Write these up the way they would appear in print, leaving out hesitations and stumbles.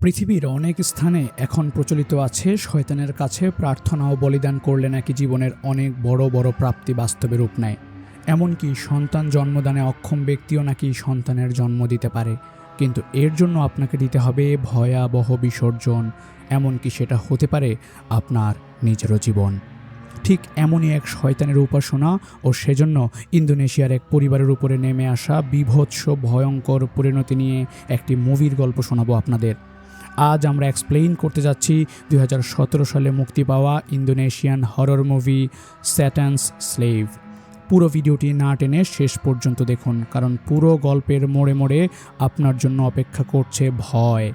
পৃথিবীর অনেক স্থানে এখন প্রচলিত আছে শয়তানের কাছে প্রার্থনা ও বলিদান করলে নাকি জীবনের অনেক বড় বড় প্রাপ্তি বাস্তবে রূপ নেয়। এমনকি সন্তান জন্মদানে অক্ষম ব্যক্তিও নাকি সন্তানের জন্ম দিতে পারে, কিন্তু এর জন্য আপনাকে দিতে হবে ভয়াবহ বিসর্জন, এমনকি সেটা হতে পারে আপনার নিজেরও জীবন। ঠিক এমনই এক শয়তানের উপাসনা ও সেজন্য ইন্দোনেশিয়ার এক পরিবারের উপরে নেমে আসা বিভৎস ভয়ঙ্কর পরিণতি নিয়ে একটি মুভির গল্প শোনাবো আপনাদের। আজ আমরা এক্সপ্লেইন করতে যাচ্ছি 2017 সালে মুক্তি পাওয়া ইন্দোনেশিয়ান হরর মুভি স্যাটানস স্লেভ। পুরো ভিডিওটি না টেনে শেষ পর্যন্ত দেখুন, কারণ পুরো গল্পের মোড়ে মোড়ে আপনার জন্য অপেক্ষা করছে ভয়।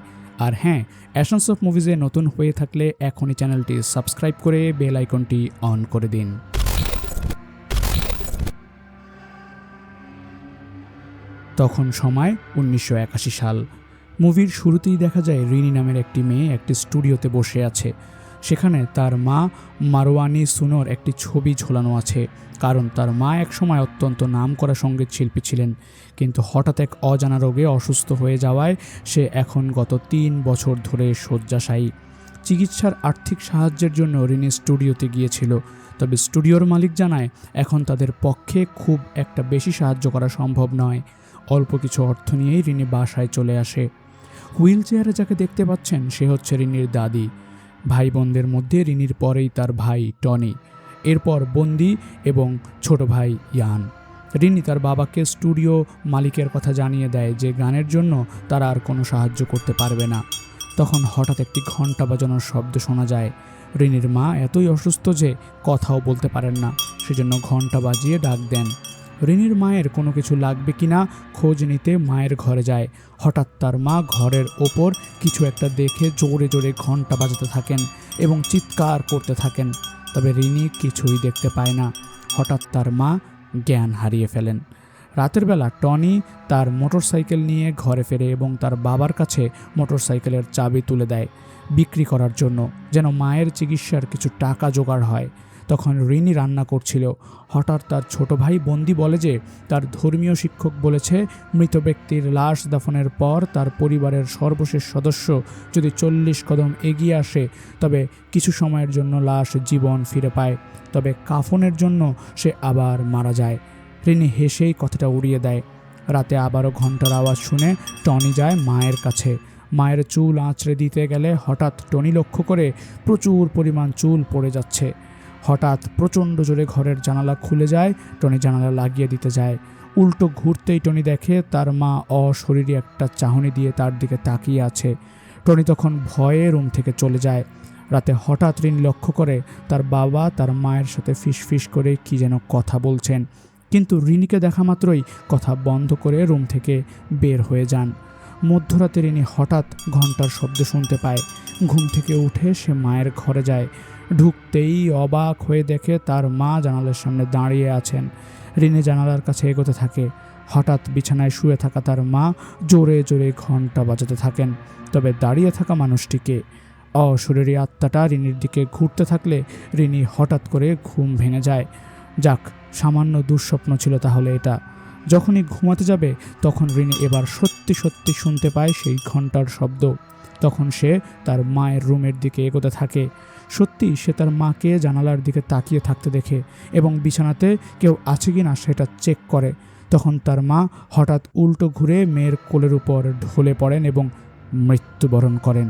আর হ্যাঁ, অ্যাশনস অফ মুভিজে নতুন হয়ে থাকলে এখনই চ্যানেলটি সাবস্ক্রাইব করে বেল আইকনটি অন করে দিন। তখন সময় 1981 সাল। মুভির শুরুতেই দেখা যায় রিনি নামের একটি মেয়ে একটি স্টুডিওতে বসে আছে। সেখানে তার মা মারওয়ানি সুনোর একটি ছবি ঝোলানো আছে, কারণ তার মা একসময় অত্যন্ত নামকরা সঙ্গীত শিল্পী ছিলেন, কিন্তু হঠাৎ এক অজানা রোগে অসুস্থ হয়ে যাওয়ায় সে এখন গত 3 বছর ধরে শয্যাশায়ী। চিকিৎসার আর্থিক সাহায্যের জন্য রিনি স্টুডিওতে গিয়েছিল, তবে স্টুডিওর মালিক জানায় এখন তাদের পক্ষে খুব একটা বেশি সাহায্য করা সম্ভব নয়। অল্প কিছু অর্থ নিয়েই রিনি বাসায় চলে আসে। হুইল চেয়ারে যাকে দেখতে পাচ্ছেন সে হচ্ছে রিনির দাদি। ভাই বোনদের মধ্যে রিনির পরেই তার ভাই টনি, এরপর বন্দি এবং ছোট ভাই ইয়ান। রিনি তার বাবাকে স্টুডিও মালিকের কথা জানিয়ে দেয় যে গানের জন্য তারা আর কোনো সাহায্য করতে পারবে না। তখন হঠাৎ একটি ঘণ্টা বাজানোর শব্দ শোনা যায়। রিনির মা এতই অসুস্থ যে কথাও বলতে পারেন না, সেজন্য ঘণ্টা বাজিয়ে ডাক দেন। রিনির মায়ের কোনো কিছু লাগবে কিনা খোঁজ নিতে মায়ের ঘরে যায়। হঠাৎ তার মা ঘরের ওপর কিছু একটা দেখে জোরে জোরে ঘণ্টা বাজাতে থাকেন এবং চিৎকার করতে থাকেন, তবে রিনি কিছুই দেখতে পায় না। হঠাৎ তার মা জ্ঞান হারিয়ে ফেলেন। রাতের বেলা টনি তার মোটরসাইকেল নিয়ে ঘরে ফেরে এবং তার বাবার কাছে মোটরসাইকেলের চাবি তুলে দেয় বিক্রি করার জন্য, যেন মায়ের চিকিৎসার কিছু টাকা জোগাড় হয়। তখন রিনি রান্না করছিল। হঠাৎ তার ছোট ভাই বন্দি বলে যে তার ধর্মীয় শিক্ষক বলেছে মৃত ব্যক্তির লাশ দাফনের পর তার পরিবারের সর্বশেষ সদস্য যদি 40 কদম এগিয়ে আসে তবে কিছু সময়ের জন্য লাশ জীবন ফিরে পায়, তবে কাফনের জন্য সে আবার মারা যায়। রিনি হেসেই কথাটা উড়িয়ে দেয়। রাতে আবারও ঘণ্টার আওয়াজ শুনে টনি যায় মায়ের কাছে। মায়ের চুল আঁচড়ে দিতে গেলে হঠাৎ টনি লক্ষ্য করে প্রচুর পরিমাণ চুল পড়ে যাচ্ছে। হঠাৎ প্রচণ্ড জোরে ঘরের জানালা খুলে যায়। টনি জানালা লাগিয়ে দিতে যায়। উল্টো ঘুরতেই টনি দেখে তার মা অশরীরী একটা চাহনি দিয়ে তার দিকে তাকিয়ে আছে। টনি তখন ভয়ে রুম থেকে চলে যায়। রাতে হঠাৎ রিনি লক্ষ্য করে তার বাবা তার মায়ের সাথে ফিসফিস করে কি যেন কথা বলছেন, কিন্তু রিনিকে দেখা মাত্রই কথা বন্ধ করে রুম থেকে বের হয়ে যান। মধ্যরাতে রিনি হঠাৎ ঘণ্টার শব্দ শুনতে পায়। ঘুম থেকে উঠে সে মায়ের ঘরে যায়। ঢুকতেই অবাক হয়ে দেখে তার মা জানালার সামনে দাঁড়িয়ে আছেন। রিনি জানালার কাছে এগোতে থাকে। হঠাৎ বিছানায় শুয়ে থাকা তার মা জোরে জোরে ঘণ্টা বাজাতে থাকেন, তবে দাঁড়িয়ে থাকা মানুষটিকে। অশরীরী আত্মাটা রিনির দিকে ঘুরতে থাকলে রিনি হঠাৎ করে ঘুম ভেঙে যায়। যাক, সামান্য দুঃস্বপ্ন ছিল তাহলে এটা। যখনই ঘুমাতে যাবে তখন রিনি এবার সত্যি সত্যি শুনতে পায় সেই ঘণ্টার শব্দ। তখন সে তার মায়ের রুমের দিকে এগোতে থাকে। সত্যি সে তার মাকে জানালার দিকে তাকিয়ে থাকতে দেখে এবং বিছানাতে কেউ আছে কি না সেটা চেক করে। তখন তার মা হঠাৎ উল্টো ঘুরে মেয়ের কোলের উপর ঢলে পড়েন এবং মৃত্যুবরণ করেন।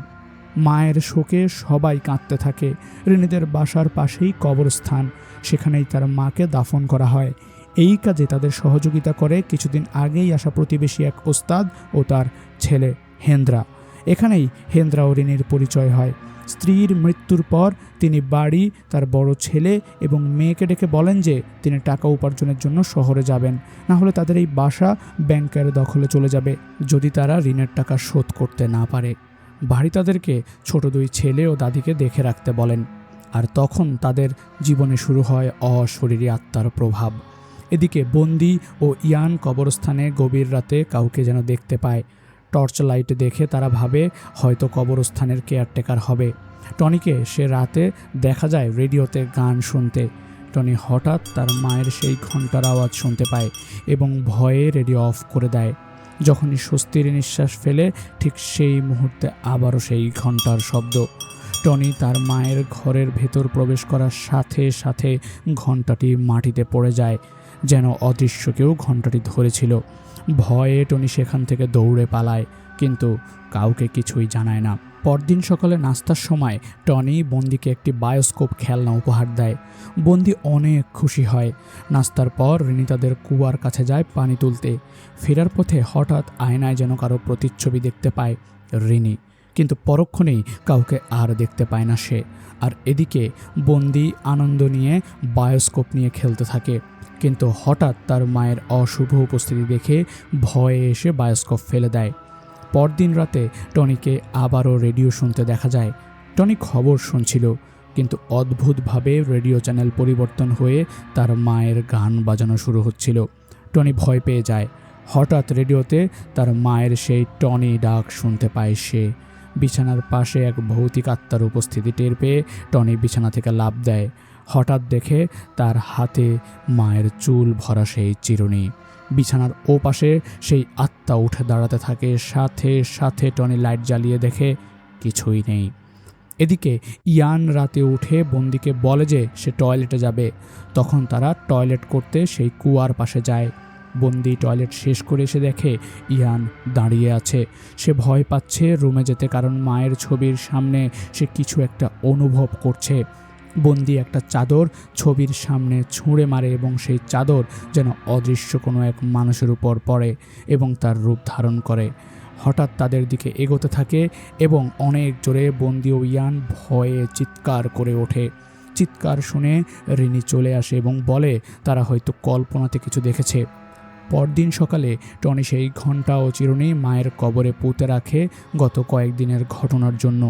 মায়ের শোকে সবাই কাঁদতে থাকে। রিনিদের বাসার পাশেই কবরস্থান, সেখানেই তার মাকে দাফন করা হয়। এই কাজে তাদের সহযোগিতা করে কিছুদিন আগেই আসা প্রতিবেশী এক ওস্তাদ ও তার ছেলে হেন্দ্রা। এখানেই হেন্দ্রা ও রিনির পরিচয় হয়। স্ত্রীর মৃত্যুর পর তিনি বাড়ি, তার বড় ছেলে এবং মেয়েকে ডেকে বলেন যে তিনি টাকা উপার্জনের জন্য শহরে যাবেন, না হলে তাদের এই বাসা ব্যাংকের দখলে চলে যাবে যদি তারা ঋণের টাকা শোধ করতে না পারে। বাড়ি তাদেরকে ছোট 2 ছেলে ও দাদিকে দেখে রাখতে বলেন। আর তখন তাদের জীবনে শুরু হয় অশরীরী আত্মার প্রভাব। এদিকে বন্দি ও ইয়ান কবরস্থানে গভীর রাতে কাউকে যেন দেখতে পায়। টর্চ লাইট দেখে তারা ভাবে হয়তো কবরস্থানের কেয়ারটেকার হবে। টনিকে সে রাতে দেখা যায় রেডিওতে গান শুনতে। টনি হঠাৎ তার মায়ের সেই ঘণ্টার আওয়াজ শুনতে পায় এবং ভয়ে রেডিও অফ করে দেয়। যখনই স্বস্তির নিঃশ্বাস ফেলে ঠিক সেই মুহূর্তে আবারও সেই ঘন্টার শব্দ। টনি তার মায়ের ঘরের ভেতর প্রবেশ করার সাথে সাথে ঘণ্টাটি মাটিতে পড়ে যায়, যেন অদৃশ্য কেউ ঘণ্টাটি ধরেছিল। ভয়ে টনি সেখান থেকে দৌড়ে পালায়, কিন্তু কাউকে কিছুই জানায় না। পরদিন সকালে নাস্তার সময় টনি বন্দিকে একটি বায়োস্কোপ খেলনা উপহার দেয়। বন্দি অনেক খুশি হয়। নাস্তার পর রিনি তাদের কুয়ার কাছে যায় পানি তুলতে। ফেরার পথে হঠাৎ আয়নায় যেন কারো প্রতিচ্ছবি দেখতে পায় রিনি, কিন্তু পরক্ষণেই কাউকে আর দেখতে পায় না সে। আর এদিকে বন্দি আনন্দ নিয়ে বায়োস্কোপ নিয়ে খেলতে থাকে, কিন্তু হঠাৎ তার মায়ের অশুভ উপস্থিতি দেখে ভয়ে এসে বায়োস্কোপ ফেলে দেয়। পরদিন রাতে টনিকে আবারও রেডিও শুনতে দেখা যায়। টনি খবর শুনছিল, কিন্তু অদ্ভুতভাবে রেডিও চ্যানেল পরিবর্তন হয়ে তার মায়ের গান বাজানো শুরু হচ্ছিল। টনি ভয় পেয়ে যায়। হঠাৎ রেডিওতে তার মায়ের সেই টনি ডাক শুনতে পায় সে। বিছানার পাশে এক ভৌতিক আত্মার উপস্থিতি টের পেয়ে টনি বিছানা থেকে লাফ দেয়। হঠাৎ দেখে তার হাতে মায়ের চুল ভরা সেই চিরুনি। বিছানার ওপাশে সেই আত্মা উঠে দাঁড়াতে থাকে। সাথে সাথে টনি লাইট জ্বালিয়ে দেখে কিছুই নেই। এদিকে ইয়ান রাতে উঠে বন্দিকে বলে যে সে টয়লেটে যাবে। তখন তারা টয়লেট করতে সেই কুয়ার পাশে যায়। বন্দি টয়লেট শেষ করে এসে দেখে ইয়ান দাঁড়িয়ে আছে। সে ভয় পাচ্ছে রুমে যেতে, কারণ মায়ের ছবির সামনে সে কিছু একটা অনুভব করছে। বন্দি একটা চাদর ছবির সামনে ছুঁড়ে মারে এবং সেই চাদর যেন অদৃশ্য কোনো এক মানুষের উপর পড়ে এবং তার রূপ ধারণ করে। হঠাৎ তাদের দিকে এগোতে থাকে এবং অনেক জোরে বন্দি ও ইয়ান ভয়ে চিৎকার করে ওঠে। চিৎকার শুনে রিনি চলে আসে এবং বলে তারা হয়তো কল্পনাতে কিছু দেখেছে। পরদিন সকালে টনি সেই ঘণ্টা ও চিরুনি মায়ের কবরে পুঁতে রাখে গত কয়েকদিনের ঘটনার জন্য।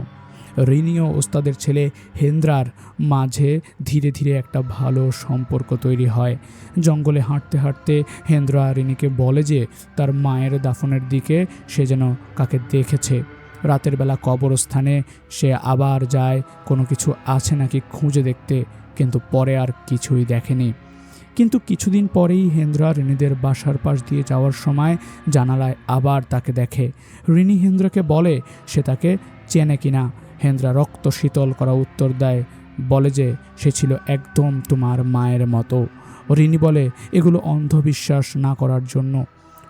রিনি ও ওস্তাদের ছেলে হেন্দ্রার মাঝে ধীরে ধীরে একটা ভালো সম্পর্ক তৈরি হয়। জঙ্গলে হাঁটতে হাঁটতে হেন্দ্রা রিনিকে বলে যে তার মায়ের দাফনের দিকে সে যেন কাকে দেখেছে। রাতের বেলা কবরস্থানে সে আবার যায় কোনো কিছু আছে নাকি খুঁজে দেখতে, কিন্তু পরে আর কিছুই দেখেনি। কিন্তু কিছুদিন পরেই হেন্দ্রা রিনিদের বাসার পাশ দিয়ে যাওয়ার সময় জানালায় আবার তাকে দেখে। রিনি হেন্দ্রাকে বলে সে তাকে চেনে কিনা। হেন্দ্রা রক্ত শীতল করা উত্তর দেয়, বলে যে সে ছিল একদম তোমার মায়ের মতো। রিনি বলে এগুলো অন্ধবিশ্বাস না করার জন্য।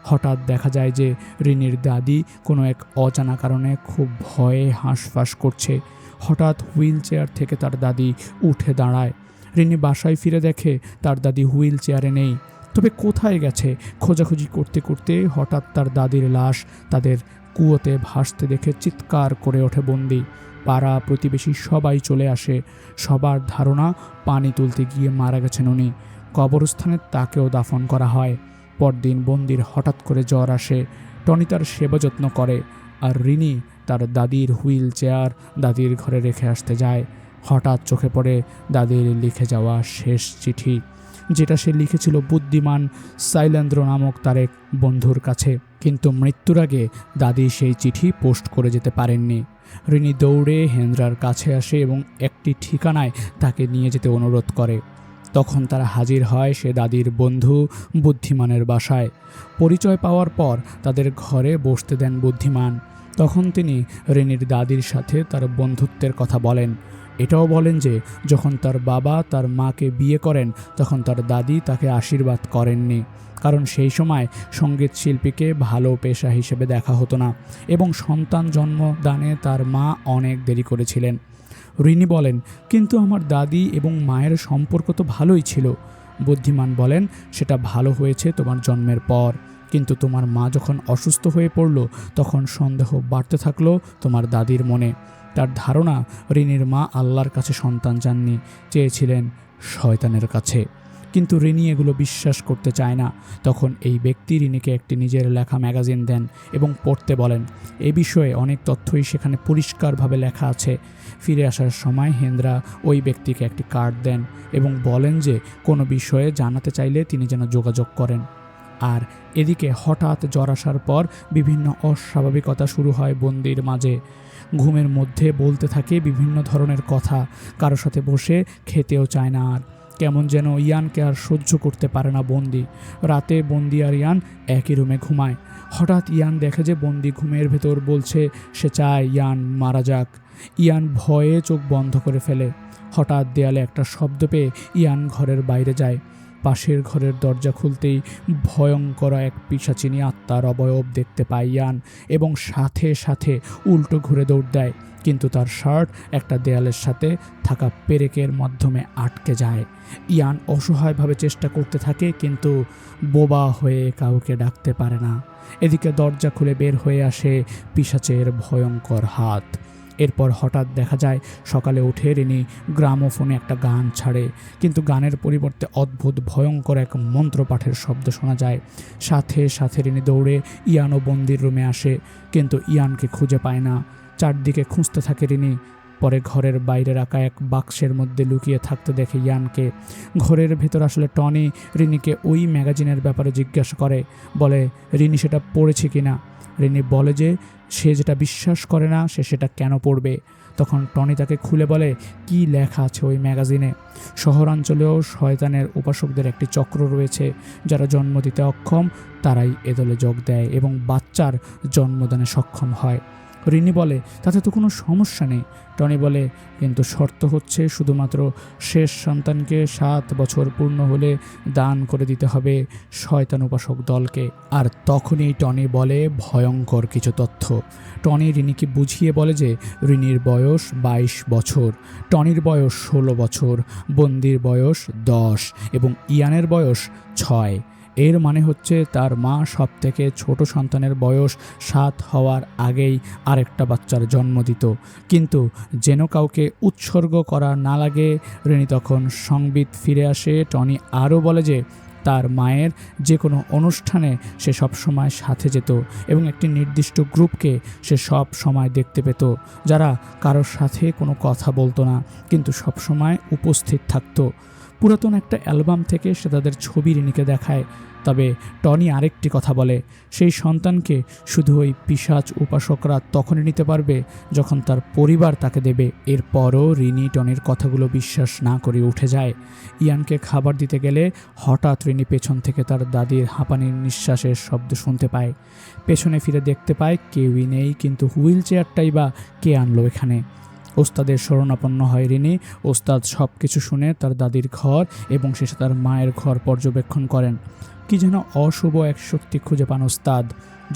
হঠাৎ দেখা যায় যে রিনির দাদি কোনো এক অজানা কারণে খুব ভয়ে হাঁসফাঁস করছে। হঠাৎ হুইল চেয়ার থেকে তার দাদি উঠে দাঁড়ায়। রিনি বাসায় ফিরে দেখে তার দাদি হুইল চেয়ারে নেই। তবে কোথায় গেছে খোঁজাখুঁজি করতে করতে হঠাৎ তার দাদির লাশ তাদের কুয়োতে ভাসতে দেখে চিৎকার করে ওঠে বন্দি। পাড়া প্রতিবেশী সবাই চলে আসে। সবার ধারণা পানি তুলতে গিয়ে মারা গেছেন উনি। কবরস্থানে তাকেও দাফন করা হয়। পরদিন বন্দির হঠাৎ করে জ্বর আসে। টনি তার সেবা যত্ন করে, আর রিনি তার দাদির হুইল চেয়ার দাদির ঘরে রেখে আসতে যায়। হঠাৎ চোখে পড়ে দাদির লিখে যাওয়া শেষ চিঠি, যেটা সে লিখেছিল বুদ্ধিমান সাইলেন্দ্র নামক তার এক বন্ধুর কাছে। কিন্তু মৃত্যুর আগে দাদি সেই চিঠি পোস্ট করে যেতে পারেননি। রিনি দৌড়ে হেন্দ্রার কাছে আসে এবং একটি ঠিকানায় তাকে নিয়ে যেতে অনুরোধ করে। তখন তারা হাজির হয় সে দাদির বন্ধু বুদ্ধিমানের বাসায়। পরিচয় পাওয়ার পর তাদের ঘরে বসতে দেন বুদ্ধিমান। তখন তিনি রিনির দাদির সাথে তার বন্ধুত্বের কথা বলেন। এটাও বলেন যে যখন তার বাবা তার মাকে বিয়ে করেন তখন তার দাদি তাকে আশীর্বাদ করেননি, কারণ সেই সময় সঙ্গীত শিল্পীকে ভালো পেশা হিসেবে দেখা হতো না এবং সন্তান জন্মদানে তার মা অনেক দেরি করেছিলেন। রিনি বলেন, কিন্তু আমার দাদি এবং মায়ের সম্পর্ক তো ভালোই ছিল। বুদ্ধিমান বলেন, সেটা ভালো হয়েছে তোমার জন্মের পর, কিন্তু তোমার মা যখন অসুস্থ হয়ে পড়ল তখন সন্দেহ বাড়তে থাকলো তোমার দাদির মনে। তার ধারণা রিনির মা আল্লাহর কাছে সন্তান চাননি, চেয়েছিলেন শয়তানের কাছে। কিন্তু রিনি এগুলো বিশ্বাস করতে চায় না। তখন এই ব্যক্তি রিনিকে একটি নিজের লেখা ম্যাগাজিন দেন এবং পড়তে বলেন। এ বিষয়ে অনেক তথ্যই সেখানে পরিষ্কারভাবে লেখা আছে। ফিরে আসার সময় হেন্দ্রা ওই ব্যক্তিকে একটি কার্ড দেন এবং বলেন যে কোনো বিষয়ে জানাতে চাইলে তিনি যেন যোগাযোগ করেন। আর এদিকে হঠাৎ জ্বর আসার পর বিভিন্ন অস্বাভাবিকতা শুরু হয় বন্দির মাঝে। ঘুমের মধ্যে বলতে থাকে বিভিন্ন ধরনের কথা, কারো সাথে বসে খেতেও চায় না। আর কেমন যেন ইয়ানকে আর সহ্য করতে পারে না বন্দি। রাতে বন্দি আর ইয়ান একই রুমে ঘুমায়। হঠাৎ ইয়ান দেখে যে বন্দি ঘুমের ভেতর বলছে সে চায় ইয়ান মারা যাক। ইয়ান ভয়ে চোখ বন্ধ করে ফেলে। হঠাৎ দেয়ালে একটা শব্দ পেয়ে ইয়ান ঘরের বাইরে যায়। পাশের ঘরের দরজা খুলতেই ভয়ঙ্কর এক পিশাচিনী আত্মার অবয়ব দেখতে পায় ইয়ান এবং সাথে সাথে উল্টো ঘুরে দৌড় দেয়, কিন্তু তার শার্ট একটা দেয়ালের সাথে থাকা পেরেকের মাধ্যমে আটকে যায়। ইয়ান অসহায়ভাবে চেষ্টা করতে থাকে, কিন্তু বোবা হয়ে কাউকে ডাকতে পারে না। এদিকে দরজা খুলে বের হয়ে আসে পিশাচের ভয়ঙ্কর হাত। এরপর হঠাৎ দেখা যায় সকালে উঠে রিনি গ্রামোফোনে একটা গান ছাড়ে, কিন্তু গানের পরিবর্তে অদ্ভুত ভয়ঙ্কর এক মন্ত্রপাঠের শব্দ শোনা যায়। সাথে সাথে রিনি দৌড়ে ইয়ান ও বন্দির রুমে আসে, কিন্তু ইয়ানকে খুঁজে পায় না। চারদিকে খুঁজতে থাকে রিনি। পরে ঘরের বাইরে রাখা এক বাক্সের মধ্যে লুকিয়ে থাকতে দেখে ইয়ানকে। ঘরের ভেতর আসলে টনি রিনিকে ওই ম্যাগাজিনের ব্যাপারে জিজ্ঞাসা করে, বলে রিনি সেটা পড়েছে কিনা। রিনি বলে যে সে যেটা বিশ্বাস করে না সে সেটা কেন পড়বে। তখন টনি তাকে খুলে বলে কি লেখা আছে ওই ম্যাগাজিনে। শহরাঞ্চলেও শয়তানের উপাসকদের একটি চক্র রয়েছে, যারা জন্ম দিতে অক্ষম তারাই এ দলে যোগ দেয় এবং বাচ্চার জন্মদানে সক্ষম হয়। রিনি বলে তাতে তো কোনো সমস্যা নেই। টনি বলে কিন্তু শর্ত হচ্ছে শুধুমাত্র শেষ সন্তানকে 7 বছর পূর্ণ হলে দান করে দিতে হবে শয়তান উপাসক দলকে। আর তখনই টনি বলে ভয়ঙ্কর কিছু তথ্য। টনি রিনিকে বুঝিয়ে বলে যে রিনির বয়স 22 বছর, টনির বয়স 16 বছর, বন্দির বয়স 10 এবং ইয়ানের বয়স 6। এর মানে হচ্ছে তার মা সব থেকে ছোট সন্তানের বয়স 7 হওয়ার আগেই আরেকটা বাচ্চার জন্ম দিত, কিন্তু যেন কাউকে উৎসর্গ করা না লাগে। রিনি তখন সংবিত ফিরে আসে। টনি আরও বলে যে তার মায়ের যে কোনো অনুষ্ঠানে সে সব সময় সাথে যেত এবং একটি নির্দিষ্ট গ্রুপকে সে সব সময় দেখতে পেত, যারা কারোর সাথে কোনো কথা বলতো না কিন্তু সব সময় উপস্থিত থাকতো। পুরাতন একটা অ্যালবাম থেকে সে তাদের ছবি রিনিকে দেখায়। তবে টনি আরেকটি কথা বলে, সেই সন্তানকে শুধু ওই পিশাচ উপাসকরা তখনই নিতে পারবে যখন তার পরিবার তাকে দেবে। এরপরও রিনি টনির কথাগুলো বিশ্বাস না করে উঠে যায়। ইয়ানকে খাবার দিতে গেলে হঠাৎ রিনি পেছন থেকে তার দাদির হাঁপানির নিঃশ্বাসের শব্দ শুনতে পায়। পেছনে ফিরে দেখতে পায় কেউই নেই, কিন্তু হুইল চেয়ারটাই বা কে আনলো এখানে। ওস্তাদের শরণাপন্ন হয় রিনি। ওস্তাদ সব কিছু শুনে তার দাদির ঘর এবং শেষে তার মায়ের ঘর পর্যবেক্ষণ করেন। কি যেন অশুভ এক শক্তি খুঁজে পান ওস্তাদ।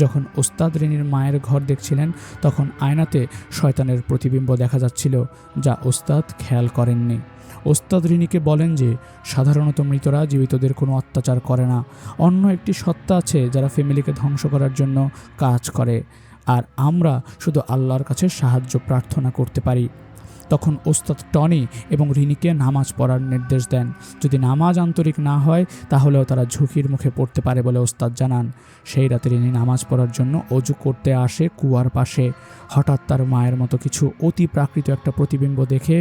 যখন ওস্তাদ রিনির মায়ের ঘর দেখছিলেন তখন আয়নাতে শয়তানের প্রতিবিম্ব দেখা যাচ্ছিল, যা ওস্তাদ খেয়াল করেননি। ওস্তাদ রিনিকে বলেন যে সাধারণত মৃতরা জীবিতদের কোনো অত্যাচার করে না, অন্য একটি সত্তা আছে যারা ফ্যামিলিকে ধ্বংস করার জন্য কাজ করে, আর আমরা শুধু আল্লাহর কাছে সাহায্য প্রার্থনা করতে পারি। তখন ওস্তাদ টনি এবং রিনিকে নামাজ পড়ার নির্দেশ দেন। যদি নামাজ আন্তরিক না হয় তাহলেও তারা ঝুঁকির মুখে পড়তে পারে বলে ওস্তাদ জানান। সেই রাতে রিনি নামাজ পড়ার জন্য অজু করতে আসে কুয়ার পাশে। হঠাৎ তার মায়ের মতো কিছু অতি প্রাকৃত একটা প্রতিবিম্ব দেখে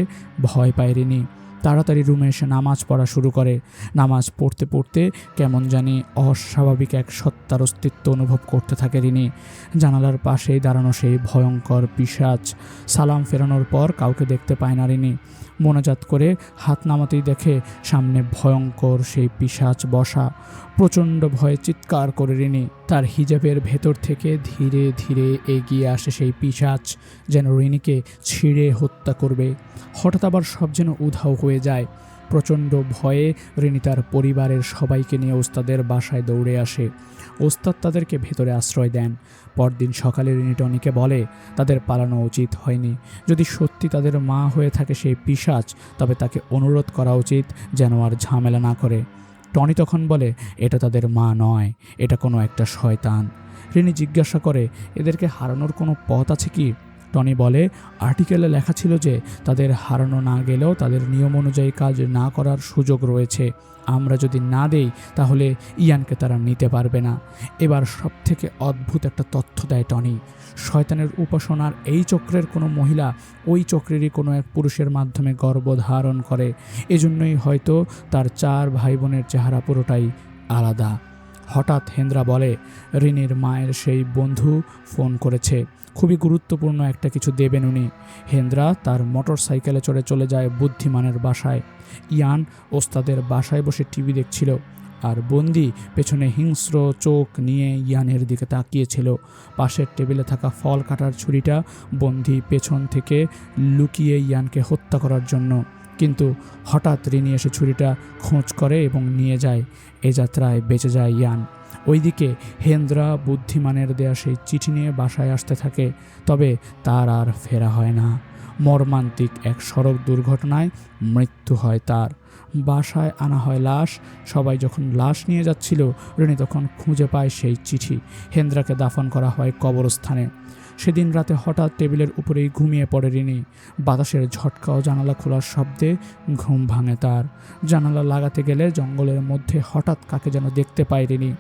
ভয় পায় রিনি। তাড়াতাড়ি রুমে এসে নামাজ পড়া শুরু করে। নামাজ পড়তে পড়তে কেমন জানি অস্বাভাবিক এক সত্তার অস্তিত্ব অনুভব করতে থাকে রিনি। জানালার পাশেই দাঁড়ানো সেই ভয়ঙ্কর পিশাচ। সালাম ফেরানোর পর কাউকে দেখতে পায় না রিনি। মোনাজাত করে হাত নামাতেই দেখে সামনে ভয়ঙ্কর সেই পিশাচ বসা। প্রচণ্ড ভয়ে চিৎকার করে রিনি। তার হিজাবের ভেতর থেকে ধীরে ধীরে এগিয়ে আসে সেই পিশাচ, যেন রিনিকে ছিঁড়ে হত্যা করবে। হঠাৎ আবার সব যেন উধাও হয়ে যায়। প্রচণ্ড ভয়ে রিনি তার পরিবারের সবাইকে নিয়ে ওস্তাদের বাসায় দৌড়ে আসে। ওস্তাদ তাদেরকে ভেতরে আশ্রয় দেন। পরদিন সকালে রিনি টনিকে বলে তাদের পালানো উচিত হয়নি। যদি সত্যি তাদের মা হয়ে থাকে সেই পিশাচ, তবে তাকে অনুরোধ করা উচিত যেন আর ঝামেলা না করে। টনি তখন বলে এটা তাদের মা নয়, এটা কোনো একটা শয়তান। রিনি জিজ্ঞাসা করে এদেরকে হারানোর কোনো পথ আছে কি। টনি বলে আর্টিকেলে লেখা ছিল যে তাদের হারানো না গেলেও তাদের নিয়ম অনুযায়ী কাজ না করার সুযোগ রয়েছে। আমরা যদি না দেই তাহলে ইয়ানকে তারা নিতে পারবে না। এবার সব থেকে অদ্ভুত একটা তথ্য দেয় টনি। শয়তানের উপাসনার এই চক্রের কোনো মহিলা ওই চক্রেরই কোনো এক পুরুষের মাধ্যমে গর্ভধারণ করে। এজন্যই হয়তো তার 4 ভাই বোনের চেহারা পুরোটাই আলাদা। হঠাৎ হেন্দ্রা বলে রিনির মায়ের সেই বন্ধু ফোন করেছে, খুবই গুরুত্বপূর্ণ একটা কিছু দেবেন উনি। হেন্দ্রা তার মোটর সাইকেলে চলে যায় বুদ্ধিমানের বাসায়। ইয়ান ওস্তাদের বাসায় বসে টিভি দেখছিল, আর বন্দি পেছনে হিংস্র চোখ নিয়ে ইয়ানের দিকে তাকিয়েছিল। পাশের টেবিলে থাকা ফল কাটার ছুরিটা বন্দি পেছন থেকে লুকিয়ে ইয়ানকে হত্যা করার জন্য, কিন্তু হঠাৎ রিনি এসে ছুরিটা খোঁজ করে এবং নিয়ে যায়। এ যাত্রায় বেঁচে যায় ইয়ান। ওইদিকে হেন্দ্রা বুদ্ধিমানের দেয়া সেই চিঠি নিয়ে বাসায় আসতে থাকে, তবে তার আর ফেরা হয় না। মর্মান্তিক এক সড়ক দুর্ঘটনায় মৃত্যু হয় তার। বাসায় আনা হয় লাশ। সবাই যখন লাশ নিয়ে যাচ্ছিল, রিনি তখন খুঁজে পায় সেই চিঠি। হেন্দ্রাকে দাফন করা হয় কবরস্থানে। সেদিন রাতে হঠাৎ টেবিলের উপরেই ঘুমিয়ে পড়ে রিনি। বাতাসের ঝটকা ও জানালা খোলার শব্দে ঘুম ভাঙে তার। জানালা লাগাতে গেলে জঙ্গলের মধ্যে হঠাৎ কাকে যেন দেখতে পায় রিনি।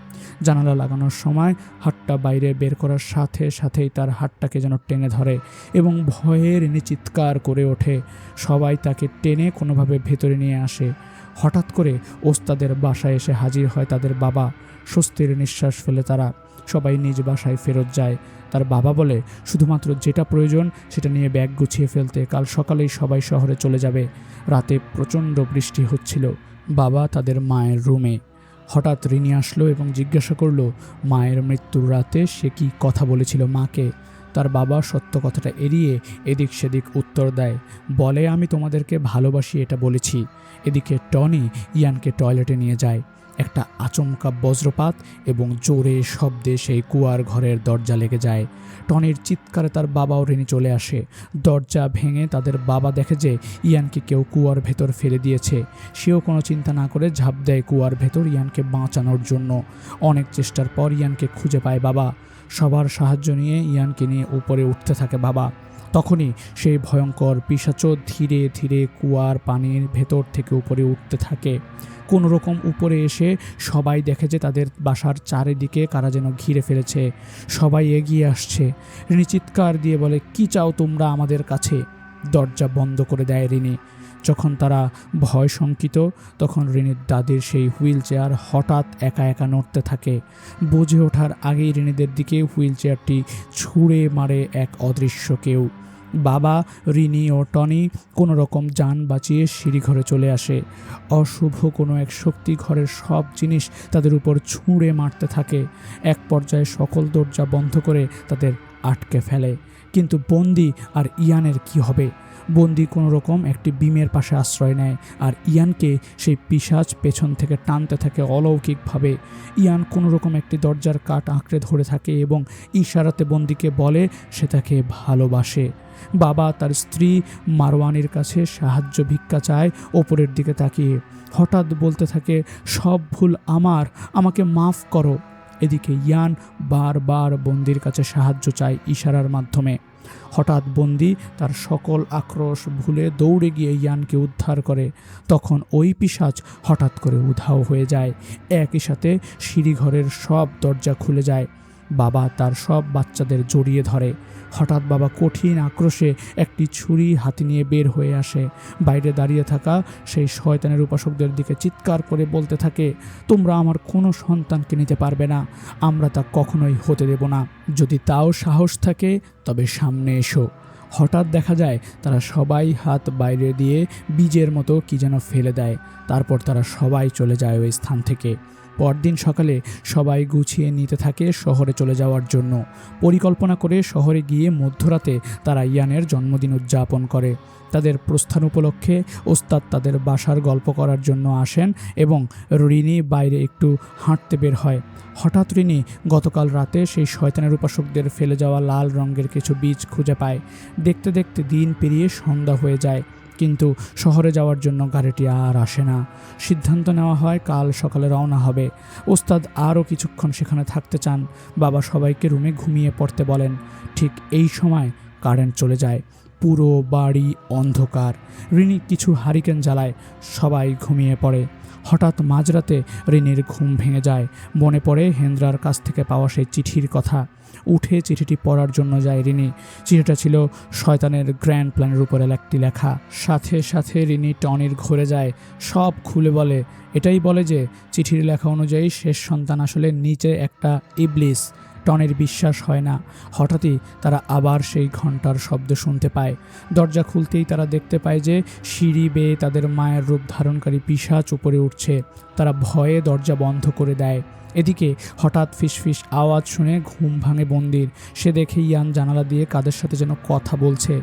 জানালা লাগানোর সময় হাতটা বাইরে বের করার সাথে সাথেই তার হাতটাকে যেন টেনে ধরে এবং ভয়ে রিনি চিৎকার করে ওঠে। সবাই তাকে টেনে কোনোভাবে ভেতরে নিয়ে আসে। হঠাৎ করে ওস্তাদের বাসায় এসে হাজির হয় তাদের বাবা। স্বস্তির নিঃশ্বাস ফেলে তারা। সবাই নিজ বাসায় ফেরত যায়। তার বাবা বলে শুধুমাত্র যেটা প্রয়োজন সেটা নিয়ে ব্যাগ গুছিয়ে ফেলতে, কাল সকালেই সবাই শহরে চলে যাবে। রাতে প্রচণ্ড বৃষ্টি হচ্ছিল। বাবা তাদের মায়ের রুমে। হঠাৎ রিনি আসলো এবং জিজ্ঞাসা করলো মায়ের মৃত্যুর রাতে সে কি কথা বলেছিল মাকে। তার বাবা সত্য কথাটা এড়িয়ে এদিক সেদিক উত্তর দেয়, বলে আমি তোমাদেরকে ভালোবাসি এটা বলেছি। এদিকে টনি ইয়ানকে টয়লেটে নিয়ে যায়। একটা আচমকা বজ্রপাত এবং জোরে শব্দে সেই কুয়ার ঘরের দরজা লেগে যায়। টনির চিৎকারে তার বাবাও রিনি চলে আসে। দরজা ভেঙে তাদের বাবা দেখে যে ইয়ানকে কেউ কুয়ার ভেতর ফেলে দিয়েছে। সেও কোনো চিন্তা না করে ঝাঁপ দেয় কুয়ার ভেতর ইয়ানকে বাঁচানোর জন্য। অনেক চেষ্টার পর ইয়ানকে খুঁজে পায় বাবা। সবার সাহায্য নিয়ে ইয়ানকে নিয়ে উপরে উঠতে থাকে বাবা। তখনই সেই ভয়ঙ্কর পিশাচও ধীরে ধীরে কুয়ার পানির ভেতর থেকে উপরে উঠতে থাকে। কোনো রকম উপরে এসে সবাই দেখে যে তাদের বাসার চারিদিকে কারা যেন ঘিরে ফেলেছে। সবাই এগিয়ে আসছে। রিনি চিৎকার দিয়ে বলে, কি চাও তোমরা আমাদের কাছে? দরজা বন্ধ করে দেয় রিনি। যখন তারা ভয় শঙ্কিত, তখন রিনির দাদির সেই হুইল চেয়ার হঠাৎ একা একা নড়তে থাকে। বুঝে ওঠার আগেই রিনিদের দিকে হুইল চেয়ারটি ছুঁড়ে মারে এক অদৃশ্য কেউ। বাবা, রিনি ও টনি কোনো রকম যান বাঁচিয়ে সিঁড়িঘরে চলে আসে। অশুভ কোনো এক শক্তি ঘরের সব জিনিস তাদের উপর ছুঁড়ে মারতে থাকে। এক পর্যায়ে সকল দরজা বন্ধ করে তাদের আটকে ফেলে। কিন্তু বন্দি আর ইয়ানের কি হবে? বন্দি কোনো রকম একটি বিমের পাশে আশ্রয় নেয়, আর ইয়ানকে সেই পিশাচ পেছন থেকে টানতে থাকে অলৌকিকভাবে। ইয়ান কোনো রকম একটি দরজার কাঠ আঁকড়ে ধরে থাকে এবং ইশারাতে বন্দিকে বলে সে তাকে ভালোবাসে। বাবা তার স্ত্রী মারওয়ানির কাছে সাহায্য ভিক্ষা চায় ওপরের দিকে তাকিয়ে। হঠাৎ বলতে থাকে, সব ভুল আমার, আমাকে মাফ করো। এদিকে ইয়ান বারবার বন্দির কাছে সাহায্য চায় ইশারার মাধ্যমে। হঠাৎ বন্দি তার সকল আক্রোশ ভুলে দৌড়ে গিয়ে ইয়ানকে উদ্ধার করে। তখন ওই পিশাচ হঠাৎ করে উধাও হয়ে যায়। একই সাথে সিঁড়িঘরের সব দরজা খুলে যায়। বাবা তার সব বাচ্চাদের জড়িয়ে ধরে। হঠাৎ বাবা কঠিন আক্রোশে একটি ছুরি হাতে নিয়ে বের হয়ে আসে। বাইরে দাঁড়িয়ে থাকা সেই শয়তানের উপাসকদের দিকে চিৎকার করে বলতে থাকে, তোমরা আমার কোনো সন্তানকে নিতে পারবে না, আমরা তা কখনোই হতে দেব না। যদি তাও সাহস থাকে তবে সামনে এসো। হঠাৎ দেখা যায় তারা সবাই হাত বাইরে দিয়ে বীজের মতো কি যেন ফেলে দেয়। তারপর তারা সবাই চলে যায় ওই স্থান থেকে। পরদিন সকালে সবাই গুছিয়ে নিতে থাকে শহরে চলে যাওয়ার জন্য। পরিকল্পনা করে শহরে গিয়ে মধ্যরাতে তারা ইয়ানের জন্মদিন উদযাপন করে। তাদের প্রস্থান উপলক্ষে ওস্তাদ তাদের বাসার গল্প করার জন্য আসেন এবং রিনি বাইরে একটু হাঁটতে বের হয়। হঠাৎ রিনি গতকাল রাতে সেই শয়তানের উপাসকদের ফেলে যাওয়া লাল রঙের কিছু বীজ খুঁজে পায়। দেখতে দেখতে দিন পেরিয়ে সন্ধ্যা হয়ে যায়, কিন্তু শহরে যাওয়ার জন্য গাড়িটি আর আসে না। সিদ্ধান্ত নেওয়া হয় কাল সকালে রওনা হবে। ওস্তাদ আরও কিছুক্ষণ সেখানে থাকতে চান। বাবা সবাইকে রুমে ঘুমিয়ে পড়তে বলেন। ঠিক এই সময় কারেন্ট চলে যায়। পুরো বাড়ি অন্ধকার। রিনি কিছু হারিকেন জ্বালায়, সবাই ঘুমিয়ে পড়ে। হঠাৎ মাঝরাতে রিনির ঘুম ভেঙে যায়। মনে পড়ে হেন্দ্রার কাছ থেকে পাওয়া সেই চিঠির কথা। উঠে চিঠিটি পড়ার জন্য যায় রিনি। চিঠিটা ছিল শয়তানের গ্র্যান্ড প্ল্যানের উপরে একটি লেখা। সাথে সাথে রিনি টনির ঘরে যায়, সব খুলে বলে। এটাই বলে যে চিঠির লেখা অনুযায়ী শেষ সন্তান আসলে নিচে একটা ইবলিস। টনির বিশ্বাস হয় না। হঠাৎই তারা আবার সেই ঘন্টার শব্দ শুনতে পায়। দরজা খুলতেই তারা দেখতে পায় যে সিঁড়ি বেয়ে তাদের মায়ের রূপ ধারণকারী পিশাচ উপরে উঠছে। তারা ভয়ে দরজা বন্ধ করে দেয়। এদিকে হঠাৎ ফিসফিস আওয়াজ শুনে ঘুম ভাঙে বন্দির। সে দেখে ইয়ান জানালা দিয়ে কাদের সাথে যেন কথা বলছে।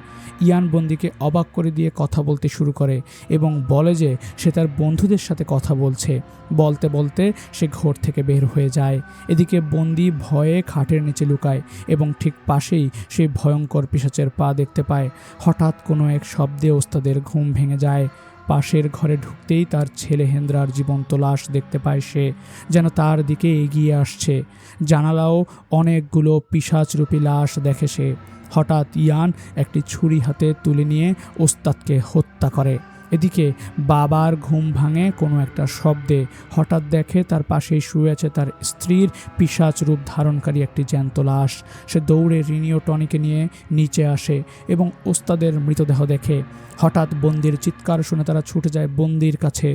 ইয়ান বন্দিকে অবাক করে দিয়ে কথা বলতে শুরু করে এবং বলে যে সে তার বন্ধুদের সাথে কথা বলছে। বলতে বলতে সে ঘর থেকে বের হয়ে যায়। এদিকে বন্দি ভয়ে খাটের নিচে লুকায় এবং ঠিক পাশেই সেই ভয়ঙ্কর পিশাচের পা দেখতে পায়। হঠাৎ কোনো এক শব্দে ওস্তাদের ঘুম ভেঙে যায়। পাশের ঘরে ঢুকতেই তার ছেলে হেন্দ্রার জীবন্ত লাশ দেখতে পায় সে, যেন তার দিকে এগিয়ে আসছে। জানালাও অনেকগুলো পিশাচরূপী লাশ দেখে সে। হঠাৎ ইয়ান একটি ছুরি হাতে তুলে নিয়ে ওস্তাদকে হত্যা করে। এদিকে বাবার ঘুম ভাঙে কোনো একটা শব্দে। হঠাৎ দেখে তার পাশেই শুয়ে আছে তার স্ত্রীর পিশাচ রূপ ধারণকারী একটি জ্যান্ত লাশ। সে দৌড়ে রিনি ও টনিকে নিয়ে নিচে আসে এবং ওস্তাদের মৃতদেহ দেখে। হঠাৎ বন্দির চিৎকার শুনে তারা ছুটে যায় বন্দির কাছে।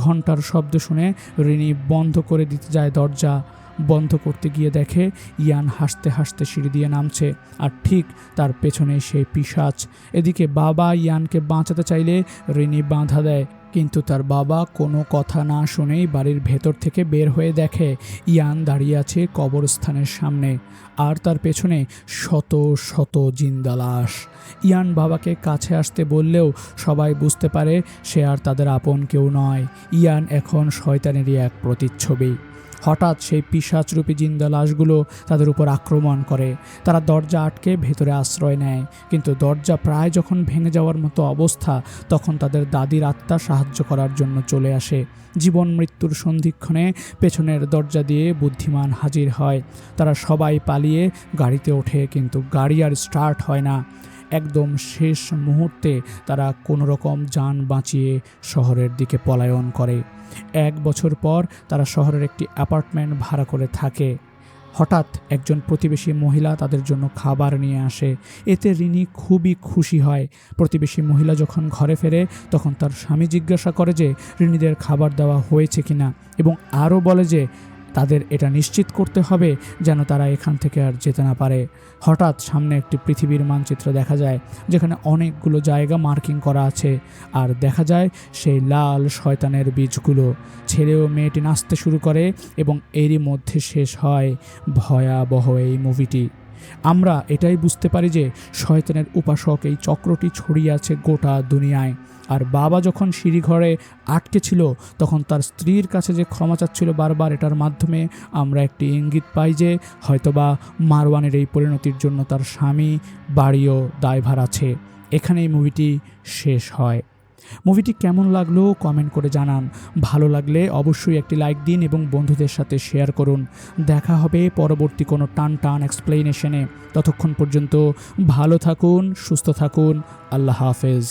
ঘন্টার শব্দ শুনে রিনি বন্ধ করে দিতে যায় দরজা। বন্ধ করতে গিয়ে দেখে ইয়ান হাসতে হাসতে সিঁড়ি দিয়ে নামছে, আর ঠিক তার পেছনে সেই পিশাচ। এদিকে বাবা ইয়ানকে বাঁচাতে চাইলে রিনি বাধা দেয়, কিন্তু তার বাবা কোনো কথা না শুনেই বাড়ির ভেতর থেকে বের হয়ে দেখে ইয়ান দাঁড়িয়ে আছে কবরস্থানের সামনে, আর তার পেছনে শত শত জিন্দা লাশ। ইয়ান বাবাকে কাছে আসতে বললেও সবাই বুঝতে পারে সে আর তাদের আপন কেউ নয়। ইয়ান এখন শয়তানেরই এক প্রতিচ্ছবি। হঠাৎ সেই পিশাচরূপী জিন্দা লাশগুলো তাদের উপর আক্রমণ করে। তারা দরজা আটকে ভেতরে আশ্রয় নেয়, কিন্তু দরজা প্রায় যখন ভেঙে যাওয়ার মতো অবস্থা, তখন তাদের দাদির আত্মা সাহায্য করার জন্য চলে আসে। জীবন মৃত্যুর সন্ধিক্ষণে পেছনের দরজা দিয়ে বুদ্ধিমান হাজির হয়। তারা সবাই পালিয়ে গাড়িতে ওঠে, কিন্তু গাড়ি আর স্টার্ট হয় না। একদম শেষ মুহূর্তে তারা কোনো রকম যান বাঁচিয়ে শহরের দিকে পলায়ন করে। 1 বছর পর তারা শহরের একটি অ্যাপার্টমেন্ট ভাড়া করে থাকে। হঠাৎ একজন প্রতিবেশী মহিলা তাদের জন্য খাবার নিয়ে আসে। এতে রিনি খুবই খুশি হয়। প্রতিবেশী মহিলা যখন ঘরে ফেরে তখন তার স্বামী জিজ্ঞাসা করে যে রিনিদের খাবার দেওয়া হয়েছে কিনা, এবং আরও বলে যে তাদের এটা নিশ্চিত করতে হবে যেন তারা এখান থেকে আর যেতে না পারে। হঠাৎ সামনে একটি পৃথিবীর মানচিত্র দেখা যায়, যেখানে অনেকগুলো জায়গা মার্কিং করা আছে, আর দেখা যায় সেই লাল শয়তানের বীজগুলো। ছেলে ও মেয়েটি নাচতে শুরু করে এবং এরই মধ্যে শেষ হয় ভয়াবহ এই মুভিটি। আমরা এটাই বুঝতে পারি যে শয়তানের উপাসক এই চক্রটি ছড়িয়ে আছে গোটা দুনিয়ায়। আর বাবা যখন সিঁড়িঘরে আটকে ছিল তখন তার স্ত্রীর কাছে যে ক্ষমা চাচ্ছিল বারবার, এটার মাধ্যমে আমরা একটি ইঙ্গিত পাই যে হয়তোবা মারওয়ানের এই পরিণতির জন্য তার স্বামী বাড়িও দায়ভার আছে। এখানেই মুভিটি শেষ হয়। মুভিটি কেমন লাগলো কমেন্ট করে জানান। ভালো লাগলে অবশ্যই একটি লাইক দিন এবং বন্ধুদের সাথে শেয়ার করুন। দেখা হবে পরবর্তী কোনো টান এক্সপ্লেনেশনে। ততক্ষণ পর্যন্ত ভালো থাকুন, সুস্থ থাকুন। আল্লাহ হাফেজ।